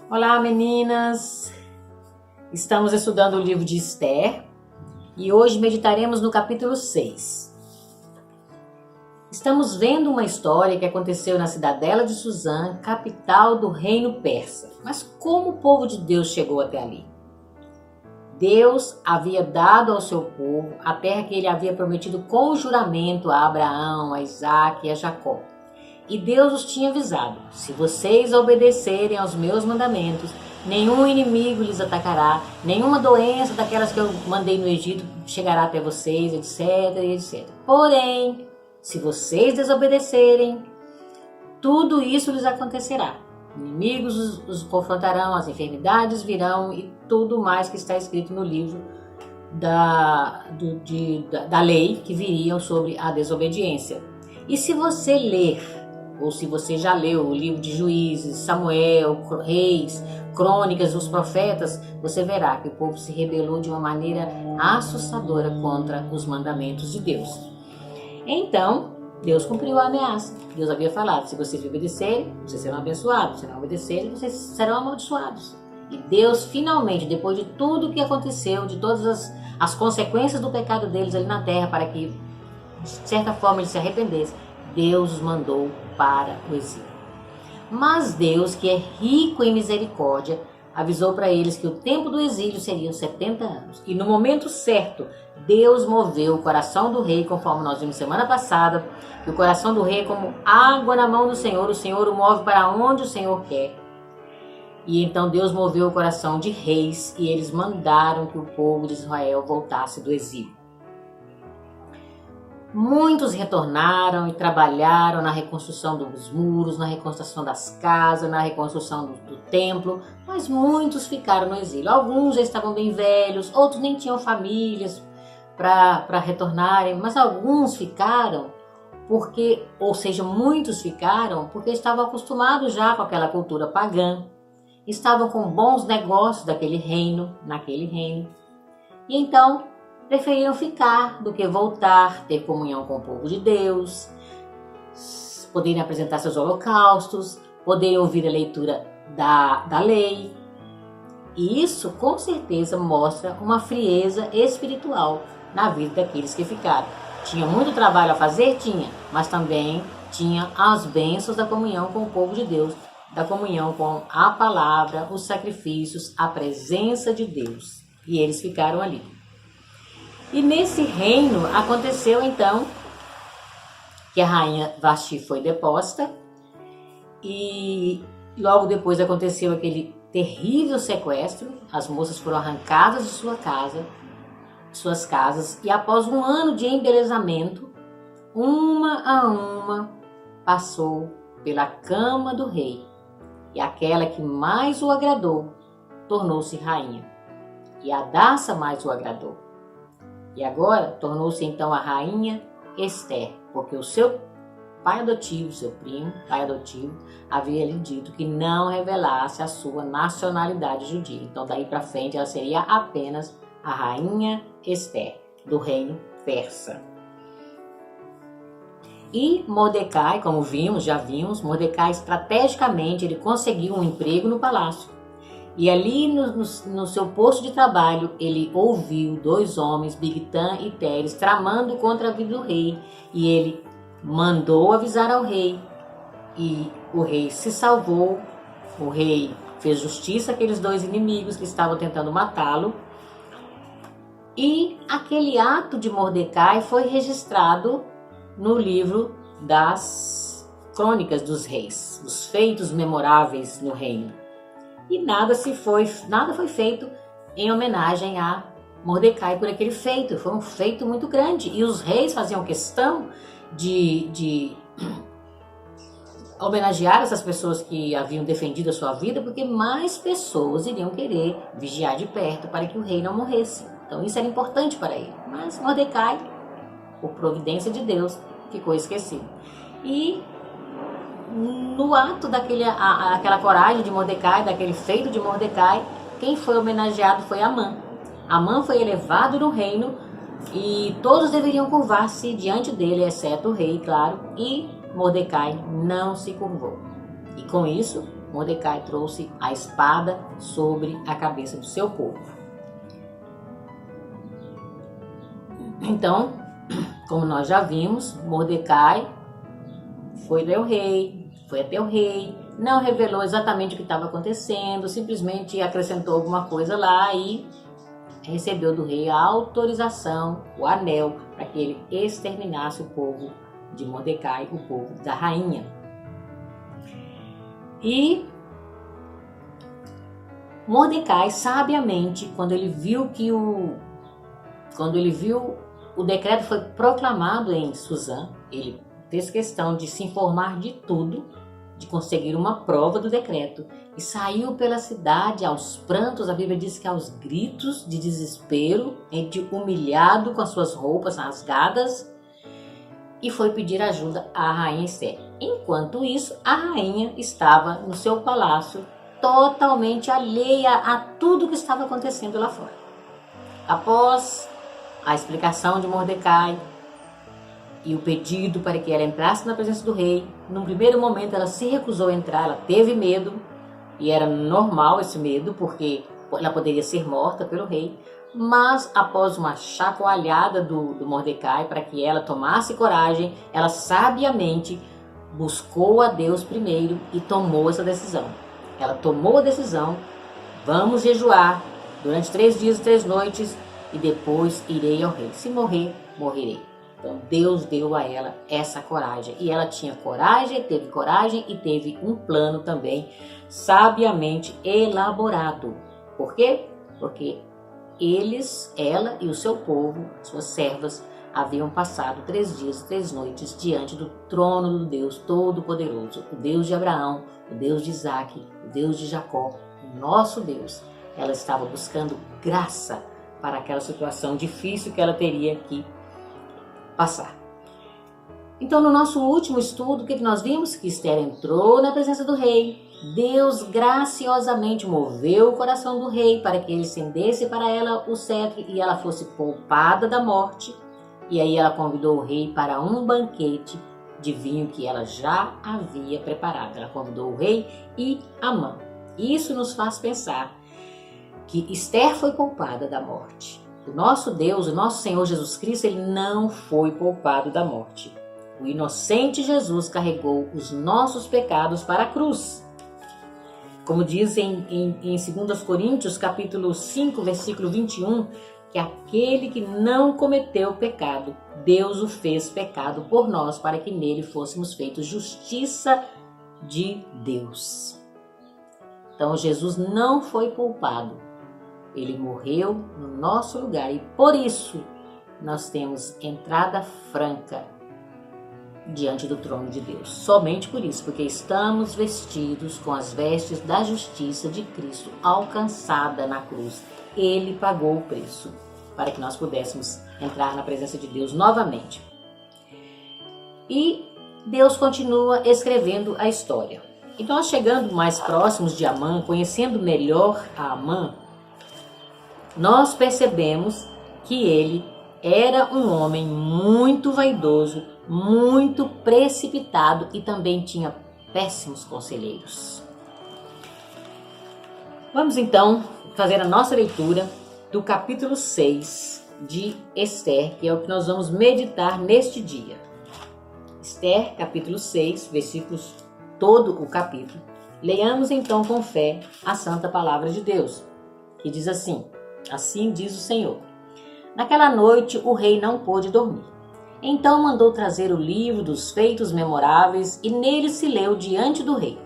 Olá, meninas! Estamos estudando o livro de Esther e hoje meditaremos no capítulo 6. Estamos vendo uma história que aconteceu na cidadela de Suzã, capital do reino persa. Mas como o povo de Deus chegou até ali? Deus havia dado ao seu povo a terra que ele havia prometido com juramento a Abraão, a Isaque e a Jacó. E Deus os tinha avisado: se vocês obedecerem aos meus mandamentos, nenhum inimigo lhes atacará, nenhuma doença daquelas que eu mandei no Egito chegará até vocês, etc, etc. Porém, se vocês desobedecerem, tudo isso lhes acontecerá. Inimigos os confrontarão, as enfermidades virão e tudo mais que está escrito no livro da lei que viriam sobre a desobediência. E se você ler, ou se você já leu o livro de Juízes, Samuel, Reis, Crônicas, os profetas, você verá que o povo se rebelou de uma maneira assustadora contra os mandamentos de Deus. Então, Deus cumpriu a ameaça. Deus havia falado: se vocês obedecerem, vocês serão abençoados. Se não obedecerem, vocês serão amaldiçoados. E Deus, finalmente, depois de tudo o que aconteceu, de todas as consequências do pecado deles ali na terra, para que, de certa forma, eles se arrependessem, Deus os mandou para o exílio. Mas Deus, que é rico em misericórdia, avisou para eles que o tempo do exílio seriam 70 anos. E no momento certo, Deus moveu o coração do rei, conforme nós vimos semana passada, que o coração do rei é como água na mão do Senhor, o Senhor o move para onde o Senhor quer. E então Deus moveu o coração de reis e eles mandaram que o povo de Israel voltasse do exílio. Muitos retornaram e trabalharam na reconstrução dos muros, na reconstrução das casas, na reconstrução do templo, mas muitos ficaram no exílio. Alguns já estavam bem velhos, outros nem tinham famílias para retornarem, mas alguns ficaram porque, ou seja, muitos ficaram porque estavam acostumados já com aquela cultura pagã, estavam com bons negócios naquele reino, e então preferiram ficar do que voltar, ter comunhão com o povo de Deus, poderem apresentar seus holocaustos, poderem ouvir a leitura da lei. E isso, com certeza, mostra uma frieza espiritual na vida daqueles que ficaram. Tinha muito trabalho a fazer? Tinha, mas também tinha as bênçãos da comunhão com o povo de Deus, da comunhão com a palavra, os sacrifícios, a presença de Deus. E eles ficaram ali. E nesse reino aconteceu então que a rainha Vasti foi deposta e logo depois aconteceu aquele terrível sequestro. As moças foram arrancadas de suas casas e após um ano de embelezamento, uma a uma passou pela cama do rei e aquela que mais o agradou tornou-se rainha e a Hadassah mais o agradou. E agora tornou-se então a rainha Esther, porque o seu pai adotivo, seu primo, pai adotivo, havia lhe dito que não revelasse a sua nacionalidade judia. Então daí para frente ela seria apenas a rainha Esther, do reino persa. E Mordecai, como já vimos, Mordecai estrategicamente ele conseguiu um emprego no palácio. E ali no seu posto de trabalho, ele ouviu dois homens, Bigtan e Teres, tramando contra a vida do rei. E ele mandou avisar ao rei. E o rei se salvou. O rei fez justiça àqueles dois inimigos que estavam tentando matá-lo. E aquele ato de Mordecai foi registrado no livro das Crônicas dos Reis, os feitos memoráveis no reino. E nada foi feito em homenagem a Mordecai por aquele feito. Foi um feito muito grande. E os reis faziam questão de homenagear essas pessoas que haviam defendido a sua vida, porque mais pessoas iriam querer vigiar de perto para que o rei não morresse. Então isso era importante para ele. Mas Mordecai, por providência de Deus, ficou esquecido. E no ato daquela coragem de Mordecai, daquele feito de Mordecai, quem foi homenageado foi Amã. Amã foi elevado no reino e todos deveriam curvar-se diante dele, exceto o rei, claro, e Mordecai não se curvou. E com isso, Mordecai trouxe a espada sobre a cabeça do seu povo. Então, como nós já vimos, Mordecai foi até o rei, não revelou exatamente o que estava acontecendo, simplesmente acrescentou alguma coisa lá e recebeu do rei a autorização, o anel, para que ele exterminasse o povo de Mordecai, o povo da rainha. E Mordecai, sabiamente, quando ele viu o decreto foi proclamado em Suzã, ele fez questão de se informar de tudo, de conseguir uma prova do decreto, e saiu pela cidade aos prantos. A Bíblia diz que aos gritos de desespero, humilhado com as suas roupas rasgadas, e foi pedir ajuda à rainha Esther. Enquanto isso, a rainha estava no seu palácio, totalmente alheia a tudo que estava acontecendo lá fora. Após a explicação de Mordecai e o pedido para que ela entrasse na presença do rei, num primeiro momento ela se recusou a entrar, ela teve medo, e era normal esse medo, porque ela poderia ser morta pelo rei. Mas após uma chacoalhada do Mordecai para que ela tomasse coragem, ela sabiamente buscou a Deus primeiro e tomou essa decisão. Ela tomou a decisão: vamos jejuar durante 3 dias e 3 noites e depois irei ao rei. Se morrer, morrerei. Então Deus deu a ela essa coragem, e ela tinha coragem e teve um plano também sabiamente elaborado. Por quê? Porque ela e o seu povo, suas servas, haviam passado 3 dias e 3 noites diante do trono do Deus Todo-Poderoso, o Deus de Abraão, o Deus de Isaac, o Deus de Jacó, o nosso Deus. Ela estava buscando graça para aquela situação difícil que ela teria que passar. Então, no nosso último estudo, o que nós vimos? Que Esther entrou na presença do rei. Deus graciosamente moveu o coração do rei para que ele estendesse para ela o cetro e ela fosse poupada da morte. E aí ela convidou o rei para um banquete de vinho que ela já havia preparado. Ela convidou o rei e Amã. Isso nos faz pensar que Esther foi poupada da morte. O nosso Deus, o nosso Senhor Jesus Cristo, ele não foi poupado da morte. O inocente Jesus carregou os nossos pecados para a cruz. Como diz em 2 Coríntios, capítulo 5, versículo 21, que aquele que não cometeu pecado, Deus o fez pecado por nós, para que nele fôssemos feitos justiça de Deus. Então Jesus não foi poupado. Ele morreu no nosso lugar e por isso nós temos entrada franca diante do trono de Deus. Somente por isso, porque estamos vestidos com as vestes da justiça de Cristo alcançada na cruz. Ele pagou o preço para que nós pudéssemos entrar na presença de Deus novamente. E Deus continua escrevendo a história. Então, nós chegando mais próximos de Amã, conhecendo melhor a Amã, nós percebemos que ele era um homem muito vaidoso, muito precipitado e também tinha péssimos conselheiros. Vamos então fazer a nossa leitura do capítulo 6 de Esther, que é o que nós vamos meditar neste dia. Esther, capítulo 6, versículos, todo o capítulo. Leiamos então com fé a santa palavra de Deus, que diz assim: assim diz o Senhor. Naquela noite o rei não pôde dormir. Então mandou trazer o livro dos feitos memoráveis e nele se leu diante do rei.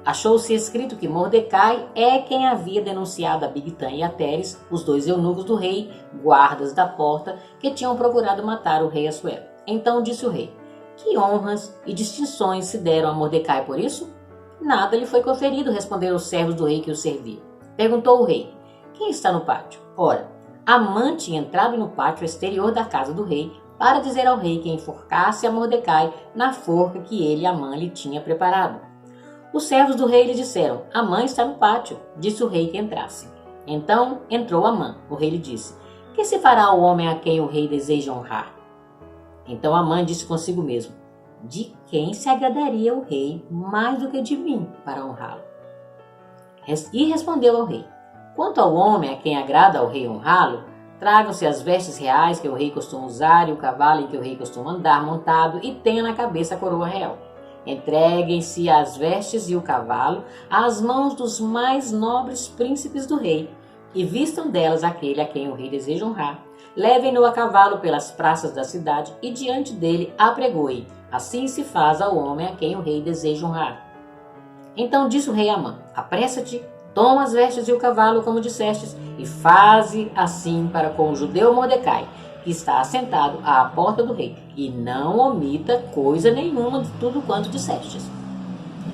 Achou-se escrito que Mordecai é quem havia denunciado a Bigtã e a Teres, os 2 eunucos do rei, guardas da porta, que tinham procurado matar o rei Assuero. Então disse o rei: que honras e distinções se deram a Mordecai por isso? Nada lhe foi conferido, responderam os servos do rei que o serviam. Perguntou o rei: quem está no pátio? Ora, Amã tinha entrado no pátio exterior da casa do rei para dizer ao rei que enforcasse a Mordecai na forca que ele, Amã, lhe tinha preparado. Os servos do rei lhe disseram: Amã está no pátio. Disse o rei que entrasse. Então entrou Amã. O rei lhe disse: que se fará ao homem a quem o rei deseja honrar? Então Amã disse consigo mesmo: de quem se agradaria o rei mais do que de mim para honrá-lo? E respondeu ao rei: quanto ao homem a quem agrada ao rei honrá-lo, tragam-se as vestes reais que o rei costuma usar e o cavalo em que o rei costuma andar montado e tenha na cabeça a coroa real. Entreguem-se as vestes e o cavalo às mãos dos mais nobres príncipes do rei e vistam delas aquele a quem o rei deseja honrar. Levem-no a cavalo pelas praças da cidade e diante dele apregoem. Assim se faz ao homem a quem o rei deseja honrar. Então disse o rei a Amã: apressa-te, toma as vestes e o cavalo, como dissestes, e faze assim para com o judeu Mordecai, que está assentado à porta do rei, e não omita coisa nenhuma de tudo quanto dissestes.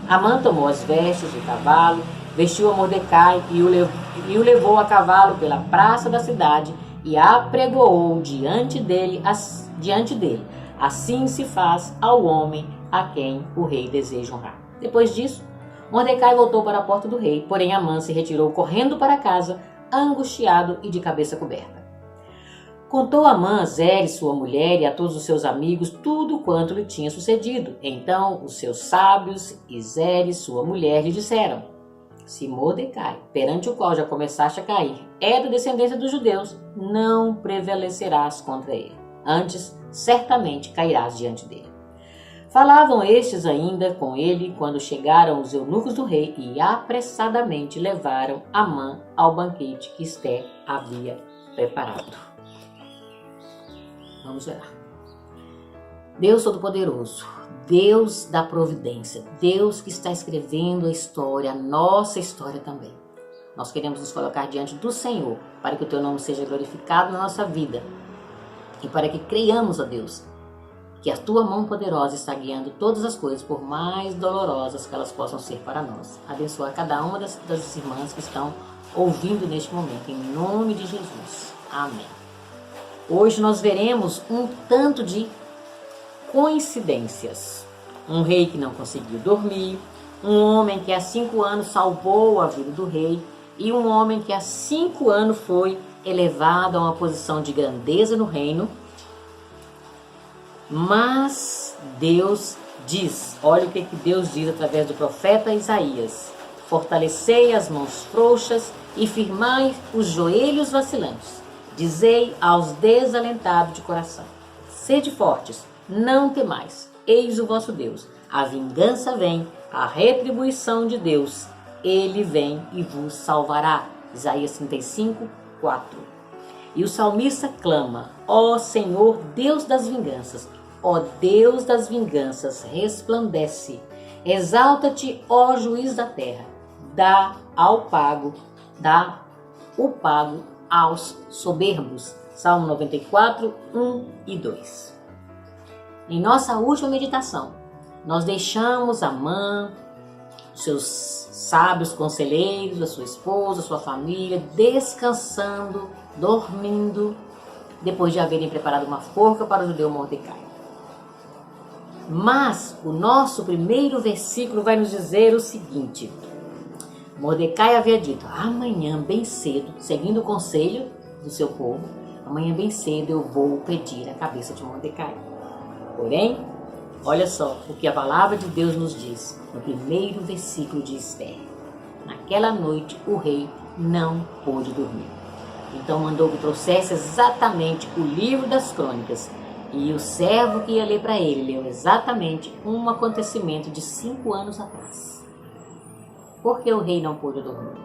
Amã tomou as vestes do cavalo, vestiu a Mordecai e o levou a cavalo pela praça da cidade e apregoou diante dele. Assim se faz ao homem a quem o rei deseja honrar. Depois disso, Mordecai voltou para a porta do rei, porém Amã se retirou correndo para casa, angustiado e de cabeça coberta. Contou Amã a Zeres, sua mulher, e a todos os seus amigos tudo quanto lhe tinha sucedido. Então os seus sábios e Zeres, sua mulher, lhe disseram: se Mordecai, perante o qual já começaste a cair, é da descendência dos judeus, não prevalecerás contra ele. Antes, certamente cairás diante dele. Falavam estes ainda com ele quando chegaram os eunucos do rei e apressadamente levaram Amã ao banquete que Ester havia preparado. Vamos orar. Deus Todo-Poderoso, Deus da providência, Deus que está escrevendo a história, a nossa história também. Nós queremos nos colocar diante do Senhor para que o teu nome seja glorificado na nossa vida e para que creiamos a Deus que a tua mão poderosa está guiando todas as coisas, por mais dolorosas que elas possam ser para nós. Abençoa cada uma das irmãs que estão ouvindo neste momento, em nome de Jesus. Amém. Hoje nós veremos um tanto de coincidências. Um rei que não conseguiu dormir, um homem que há 5 anos salvou a vida do rei e um homem que há 5 anos foi elevado a uma posição de grandeza no reino. Mas Deus diz, olha o que Deus diz através do profeta Isaías: fortalecei as mãos frouxas e firmai os joelhos vacilantes. Dizei aos desalentados de coração: sede fortes, não temais, eis o vosso Deus. A vingança vem, a retribuição de Deus, ele vem e vos salvará. Isaías 35, 4. E o salmista clama: ó Senhor, Deus das vinganças, ó Deus das vinganças, resplandece. Exalta-te, ó juiz da terra, dá o pago aos soberbos. Salmo 94, 1 e 2. Em nossa última meditação, nós deixamos Amã, seus sábios conselheiros, a sua esposa, a sua família, descansando, dormindo, depois de haverem preparado uma forca para o judeu Mordecai. Mas o nosso primeiro versículo vai nos dizer o seguinte: Mordecai havia dito: amanhã bem cedo, seguindo o conselho do seu povo, amanhã bem cedo eu vou pedir a cabeça de Mordecai. Porém, olha só o que a palavra de Deus nos diz no primeiro versículo de Ester: naquela noite o rei não pôde dormir. Então mandou que trouxesse exatamente o livro das crônicas, e o servo que ia ler para ele leu exatamente um acontecimento de 5 anos atrás. Por que o rei não pôde dormir?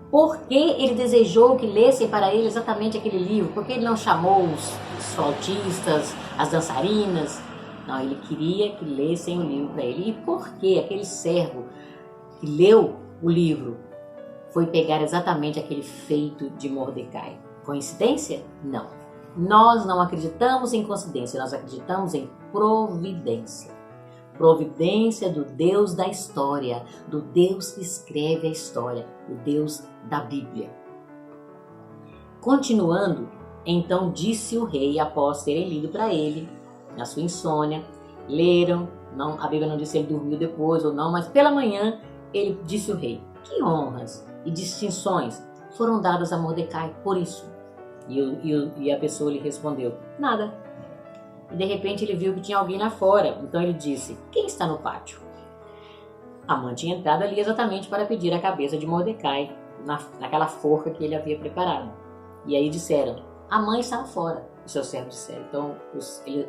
Porque ele desejou que lessem para ele exatamente aquele livro? Porque ele não chamou os flautistas, as dançarinas? Não, ele queria que lessem o livro para ele. E por que aquele servo que leu o livro foi pegar exatamente aquele feito de Mordecai? Coincidência? Não. Nós não acreditamos em coincidência, nós acreditamos em providência. Providência do Deus da história, do Deus que escreve a história, o Deus da Bíblia. Continuando, então disse o rei, após terem lido para ele, na sua insônia, leram, não, a Bíblia não diz se ele dormiu depois ou não, mas pela manhã ele disse ao rei: que honras e distinções foram dadas a Mordecai por isso? E a pessoa lhe respondeu: nada. e de repente ele viu que tinha alguém lá fora. Então ele disse: quem está no pátio? Amã tinha entrado ali exatamente para pedir a cabeça de Mordecai naquela forca que ele havia preparado. E aí disseram: Amã está lá fora. Os seus servos disseram. Então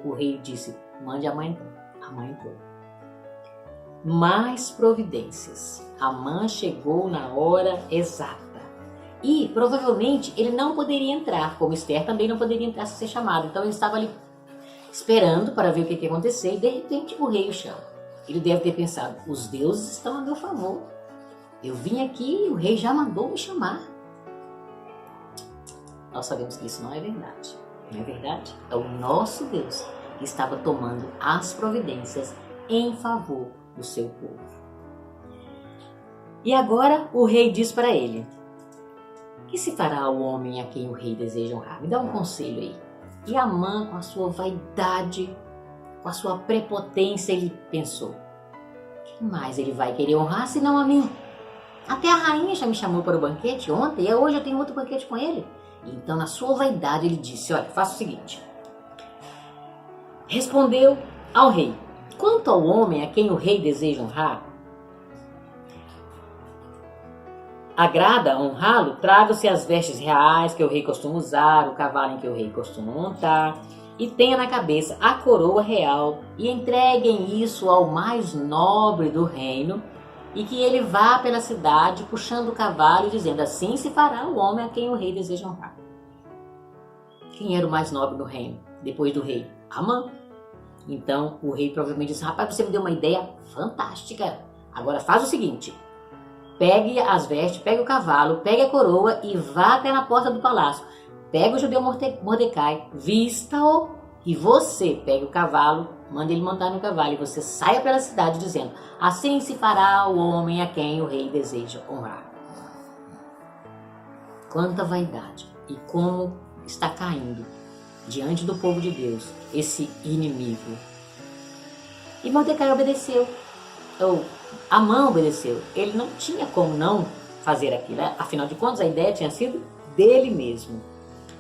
o rei disse: mande Amã entrar. Amã entrou. Mais providências. Amã chegou na hora exata. E provavelmente ele não poderia entrar, como Esther também não poderia entrar sem ser chamado. Então ele estava ali esperando para ver o que ia acontecer, e de repente o rei o chama. Ele deve ter pensado: os deuses estão a meu favor. Eu vim aqui e o rei já mandou me chamar. Nós sabemos que isso não é verdade. Não é verdade? É o nosso Deus que estava tomando as providências em favor do seu povo. E agora o rei diz para ele: que se fará ao homem a quem o rei deseja honrar? Me dá um conselho aí. E Amã, com a sua vaidade, com a sua prepotência, ele pensou: quem mais ele vai querer honrar senão a mim? Até a rainha já me chamou para o banquete ontem e hoje eu tenho outro banquete com ele. Então, na sua vaidade, ele disse: olha, faça o seguinte. Respondeu ao rei: quanto ao homem a quem o rei deseja honrar, agrada honrá-lo, traga-se as vestes reais que o rei costuma usar, o cavalo em que o rei costuma montar, e tenha na cabeça a coroa real, e entreguem isso ao mais nobre do reino, e que ele vá pela cidade puxando o cavalo e dizendo: assim se fará o homem a quem o rei deseja honrar. Quem era o mais nobre do reino, depois do rei? Amã. Então o rei provavelmente disse: rapaz, você me deu uma ideia fantástica. Agora faz o seguinte: pegue as vestes, pegue o cavalo, pegue a coroa e vá até na porta do palácio. Pega o judeu Mordecai, vista-o, e você pegue o cavalo, mande ele montar no cavalo, e você saia pela cidade dizendo: assim se fará o homem a quem o rei deseja honrar. Quanta vaidade e como está caindo diante do povo de Deus esse inimigo. E Mordecai obedeceu. Amã obedeceu. Ele não tinha como não fazer aquilo. Afinal de contas, a ideia tinha sido dele mesmo.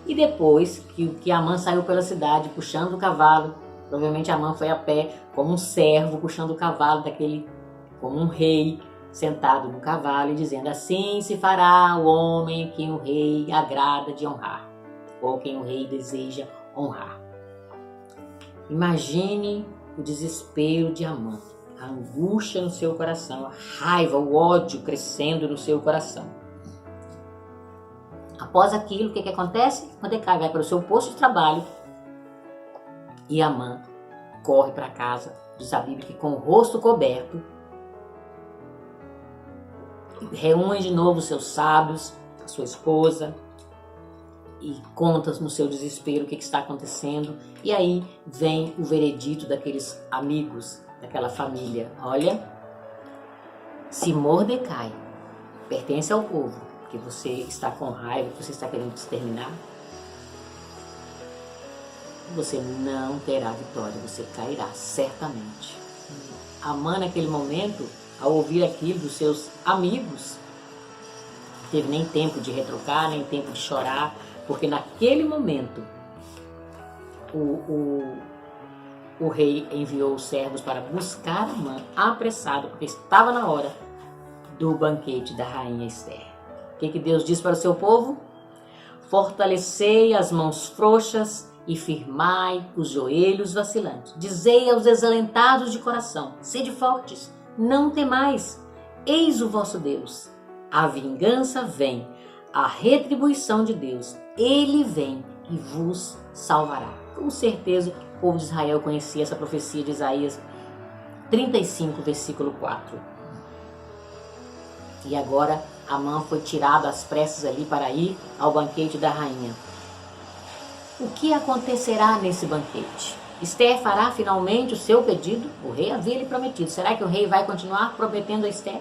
E depois que Amã saiu pela cidade puxando o cavalo, provavelmente Amã foi a pé como um servo puxando o cavalo como um rei sentado no cavalo e dizendo: assim se fará o homem quem o rei agrada de honrar, ou quem o rei deseja honrar. Imagine o desespero de Amã, a angústia no seu coração, a raiva, o ódio crescendo no seu coração. Após aquilo, o que acontece? Mordecai vai para o seu posto de trabalho e Amã corre para casa, diz a Bíblia que com o rosto coberto, reúne de novo os seus sábios, a sua esposa, e conta no seu desespero o que está acontecendo. E aí vem o veredito daqueles amigos, daquela família: olha, se Mordecai pertence ao povo, que você está com raiva, que você está querendo exterminar, você não terá vitória, você cairá certamente. Amã, naquele momento, ao ouvir aquilo dos seus amigos, não teve nem tempo de retrucar, nem tempo de chorar, porque naquele momento o rei enviou os servos para buscar Amã apressado, porque estava na hora do banquete da rainha Esther. O que Deus diz para o seu povo? Fortalecei as mãos frouxas e firmai os joelhos vacilantes. Dizei aos desalentados de coração: sede fortes, não temais, eis o vosso Deus. A vingança vem, a retribuição de Deus, ele vem e vos salvará. Com certeza o povo de Israel conhecia essa profecia de Isaías 35, versículo 4. E agora Amã foi tirado às pressas ali para ir ao banquete da rainha. O que acontecerá nesse banquete? Esther fará finalmente o seu pedido? O rei havia lhe prometido. Será que o rei vai continuar prometendo a Esther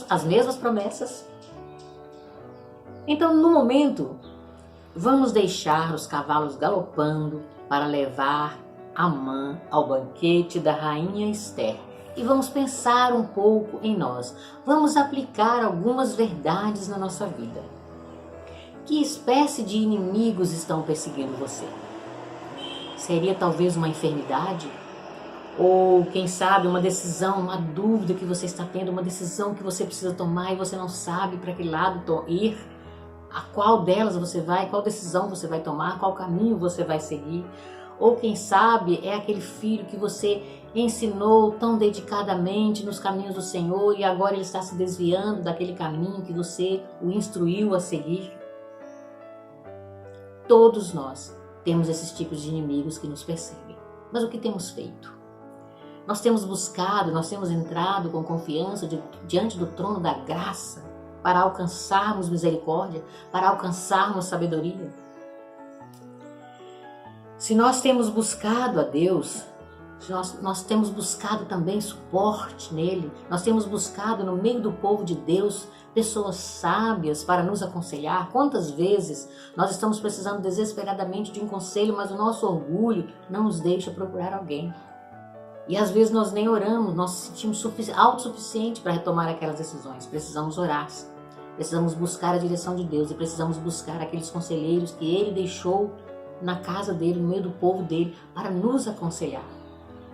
as mesmas promessas? Então, no momento, vamos deixar os cavalos galopando para levar Amã ao banquete da rainha Esther. E vamos pensar um pouco em nós. Vamos aplicar algumas verdades na nossa vida. Que espécie de inimigos estão perseguindo você? Seria talvez uma enfermidade? Ou quem sabe uma decisão, uma dúvida que você está tendo, uma decisão que você precisa tomar e você não sabe para que lado ir? A qual delas você vai, qual decisão você vai tomar, qual caminho você vai seguir? Ou quem sabe é aquele filho que você ensinou tão dedicadamente nos caminhos do Senhor e agora ele está se desviando daquele caminho que você o instruiu a seguir? Todos nós temos esses tipos de inimigos que nos perseguem. Mas o que temos feito? Nós temos buscado, nós temos entrado com confiança diante do trono da graça para alcançarmos misericórdia, para alcançarmos sabedoria. Se nós temos buscado a Deus, nós temos buscado também suporte nele, nós temos buscado no meio do povo de Deus pessoas sábias para nos aconselhar. Quantas vezes nós estamos precisando desesperadamente de um conselho, mas o nosso orgulho não nos deixa procurar alguém. E às vezes nós nem oramos, nós nos sentimos autossuficientes para retomar aquelas decisões. Precisamos orar, precisamos buscar a direção de Deus e precisamos buscar aqueles conselheiros que Ele deixou na casa dele, no meio do povo dele, para nos aconselhar.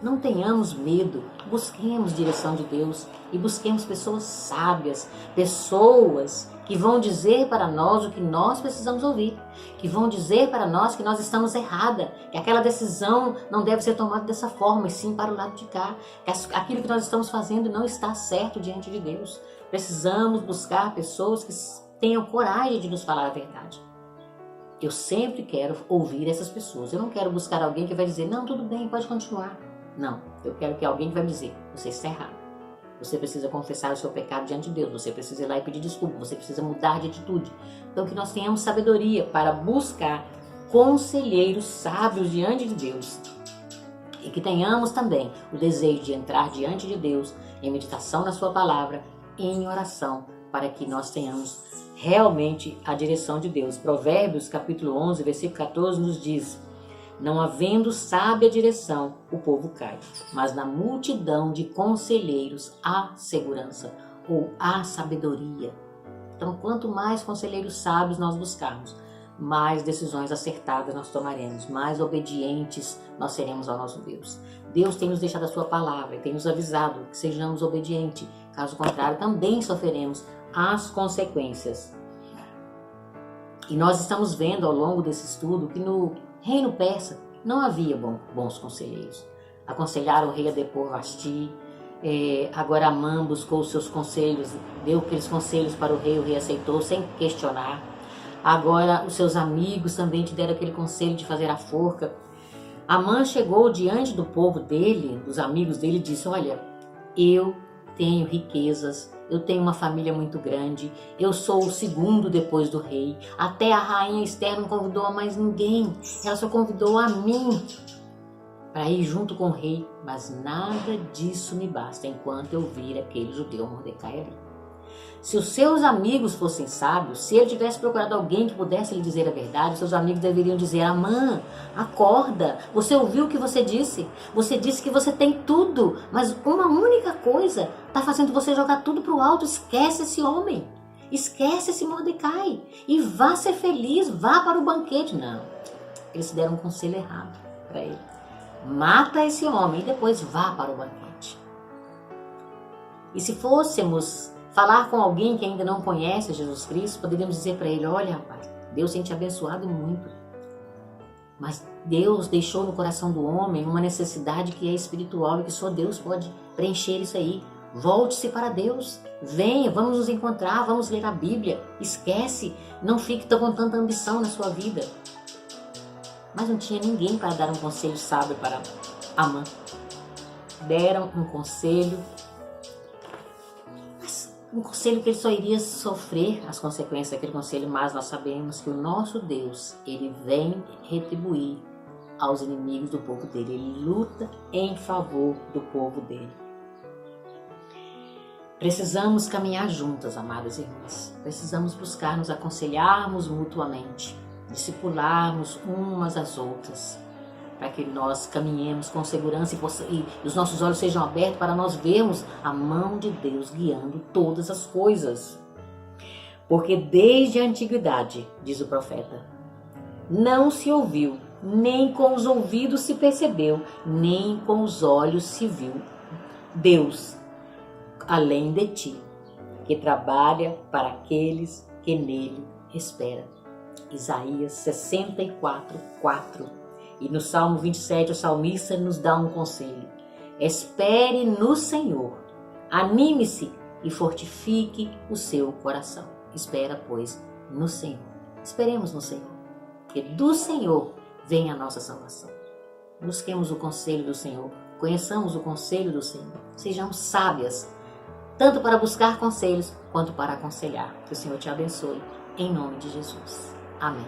Não tenhamos medo, busquemos direção de Deus e busquemos pessoas sábias, pessoas que vão dizer para nós o que nós precisamos ouvir, que vão dizer para nós que nós estamos errada, que aquela decisão não deve ser tomada dessa forma, e sim para o lado de cá, que aquilo que nós estamos fazendo não está certo diante de Deus. Precisamos buscar pessoas que tenham coragem de nos falar a verdade. Eu sempre quero ouvir essas pessoas. Eu não quero buscar alguém que vai dizer, não, tudo bem, pode continuar. Não, eu quero que alguém que vai me dizer, você está errado. Você precisa confessar o seu pecado diante de Deus. Você precisa ir lá e pedir desculpa. Você precisa mudar de atitude. Então que nós tenhamos sabedoria para buscar conselheiros sábios diante de Deus. E que tenhamos também o desejo de entrar diante de Deus em meditação na sua palavra, em oração, para que nós tenhamos realmente a direção de Deus. Provérbios capítulo 11, versículo 14 nos diz: não havendo sábia direção, o povo cai, mas na multidão de conselheiros há segurança, ou há sabedoria. Então, quanto mais conselheiros sábios nós buscarmos, mais decisões acertadas nós tomaremos, mais obedientes nós seremos ao nosso Deus. Deus tem nos deixado a sua palavra e tem nos avisado que sejamos obedientes. Caso contrário, também sofreremos as consequências. E nós estamos vendo ao longo desse estudo que no reino persa não havia bons conselheiros. Aconselharam o rei a depor Vasti. Agora Amã buscou os seus conselhos, deu aqueles conselhos para o rei aceitou sem questionar. Agora os seus amigos também te deram aquele conselho de fazer a forca. Amã chegou diante do povo dele, dos amigos dele, e disse: olha, eu tenho riquezas, eu tenho uma família muito grande, eu sou o segundo depois do rei, até a rainha Esther não convidou a mais ninguém, ela só convidou a mim para ir junto com o rei, mas nada disso me basta enquanto eu vir aquele judeu Mordecai ali. Se os seus amigos fossem sábios, se ele tivesse procurado alguém que pudesse lhe dizer a verdade, seus amigos deveriam dizer: Amã, acorda, você ouviu o que você disse? Você disse que você tem tudo, mas uma única coisa está fazendo você jogar tudo para o alto. Esquece esse homem, esquece esse Mordecai e vá ser feliz, vá para o banquete. Não, eles deram um conselho errado para ele. Mata esse homem e depois vá para o banquete. E se fôssemos falar com alguém que ainda não conhece Jesus Cristo, poderíamos dizer para ele: olha, rapaz, Deus tem te abençoado muito, mas Deus deixou no coração do homem uma necessidade que é espiritual e que só Deus pode preencher isso aí. Volte-se para Deus, venha, vamos nos encontrar, vamos ler a Bíblia, esquece, não fique com tanta ambição na sua vida. Mas não tinha ninguém para dar um conselho sábio para Amã. Deram um conselho que ele só iria sofrer as consequências daquele conselho, mas nós sabemos que o nosso Deus, ele vem retribuir aos inimigos do povo dele, ele luta em favor do povo dele. Precisamos caminhar juntas, amadas irmãs, precisamos buscar nos aconselharmos mutuamente, discipularmos umas às outras, para que nós caminhemos com segurança e os nossos olhos sejam abertos para nós vermos a mão de Deus guiando todas as coisas. Porque desde a antiguidade, diz o profeta, não se ouviu, nem com os ouvidos se percebeu, nem com os olhos se viu Deus além de ti, que trabalha para aqueles que nele esperam. Isaías 64, 4. E no Salmo 27, o salmista nos dá um conselho: espere no Senhor, anime-se e fortifique o seu coração. Espera, pois, no Senhor. Esperemos no Senhor, porque do Senhor vem a nossa salvação. Busquemos o conselho do Senhor, conheçamos o conselho do Senhor, sejamos sábias, tanto para buscar conselhos quanto para aconselhar. Que o Senhor te abençoe, em nome de Jesus. Amém.